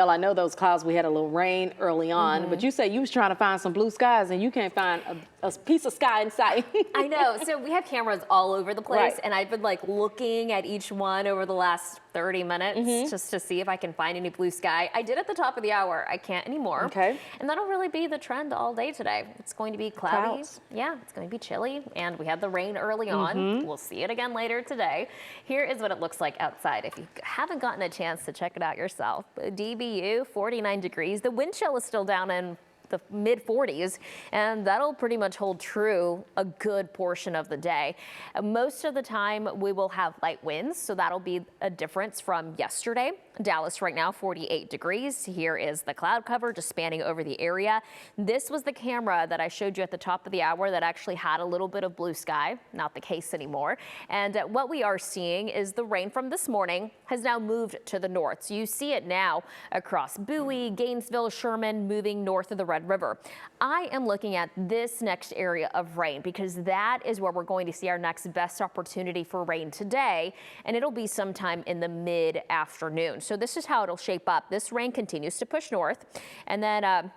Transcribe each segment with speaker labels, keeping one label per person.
Speaker 1: Well, I know those clouds, we had a little rain early on, but you said you was trying to find some blue skies and you can't find a piece of sky in sight.
Speaker 2: I know. So we have cameras all over the place,
Speaker 1: Right.
Speaker 2: and I've been like looking at each one over the last 30 minutes just to see if I can find any blue sky. I did at the top of the hour. I can't anymore.
Speaker 1: Okay.
Speaker 2: And that'll really be the trend all day today. It's going to be cloudy.
Speaker 1: Clouds.
Speaker 2: Yeah, it's going to be chilly, and we had the rain early on. We'll see it again later today. Here is what it looks like outside if you haven't gotten a chance to check it out yourself. DBU, 49 degrees. The wind chill is still down in the mid 40s, and that'll pretty much hold true a good portion of the day. Most of the time we will have light winds, so that'll be a difference from yesterday. Dallas right now 48 degrees. Here is the cloud cover just spanning over the area. This was the camera that I showed you at the top of the hour that actually had a little bit of blue sky. Not the case anymore. And what we are seeing is the rain from this morning has now moved to the north. So you see it now across Bowie, Gainesville, Sherman, moving north of the Red River. I am looking at this next area of rain because that is where we're going to see our next best opportunity for rain today, and it'll be sometime in the mid-afternoon. So this is how it'll shape up. This rain continues to push north, and then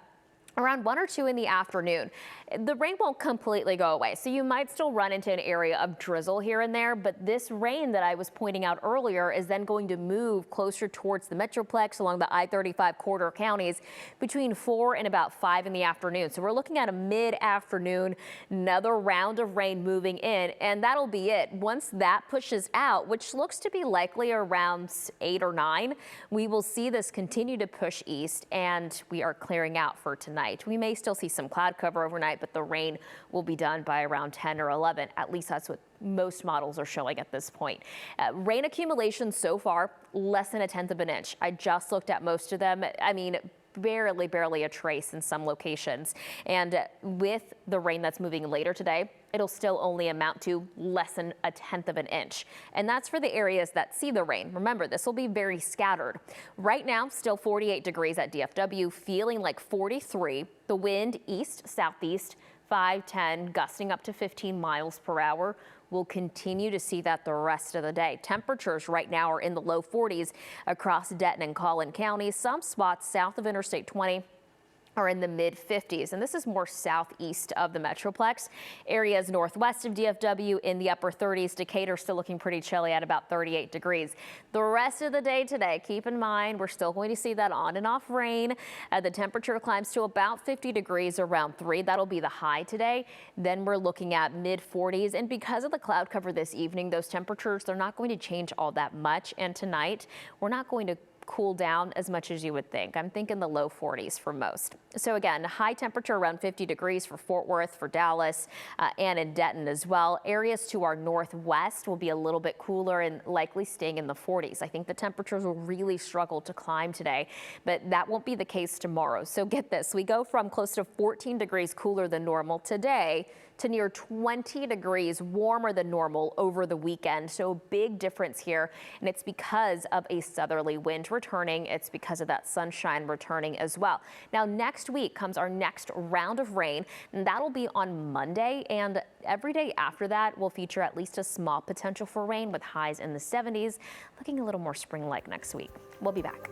Speaker 2: around 1 or 2 in the afternoon, the rain won't completely go away. So you might still run into an area of drizzle here and there, but this rain that I was pointing out earlier is then going to move closer towards the Metroplex along the I-35 corridor counties between 4 and about 5 in the afternoon. So we're looking at a mid-afternoon, another round of rain moving in, and that'll be it. Once that pushes out, which looks to be likely around 8 or 9, we will see this continue to push east, and we are clearing out for tonight. We may still see some cloud cover overnight, but the rain will be done by around 10 or 11. At least that's what most models are showing at this point. Rain accumulation so far, less than 1/10 of an inch. I just looked at most of them. I mean, barely a trace in some locations. And with the rain that's moving later today, it'll still only amount to less than 1/10 of an inch. And that's for the areas that see the rain. Remember, this will be very scattered. Right now, still 48 degrees at DFW, feeling like 43. The wind east, southeast, 5-10, gusting up to 15 miles per hour. We'll continue to see that the rest of the day. Temperatures right now are in the low 40s across Denton and Collin counties. Some spots south of Interstate 20 are in the mid 50s, and this is more southeast of the Metroplex. Areas northwest of DFW in the upper 30s. Decatur still looking pretty chilly at about 38 degrees. The rest of the day today, keep in mind, we're still going to see that on and off rain. The temperature climbs to about 50 degrees around 3. That'll be the high today. Then we're looking at mid 40s, and because of the cloud cover this evening, those temperatures, they're not going to change all that much. And tonight, we're not going to cool down as much as you would think. I'm thinking the low 40s for most. So again, high temperature around 50 degrees for Fort Worth, for Dallas, and in Denton as well. Areas to our northwest will be a little bit cooler and likely staying in the 40s. I think the temperatures will really struggle to climb today, but that won't be the case tomorrow. So get this, we go from close to 14 degrees cooler than normal today to near 20 degrees warmer than normal over the weekend. So big difference here, and it's because of a southerly wind returning. It's because of that sunshine returning as well. Now next week comes our next round of rain, and that'll be on Monday, and every day after that will feature at least a small potential for rain with highs in the 70s, looking a little more spring-like next week. We'll be back.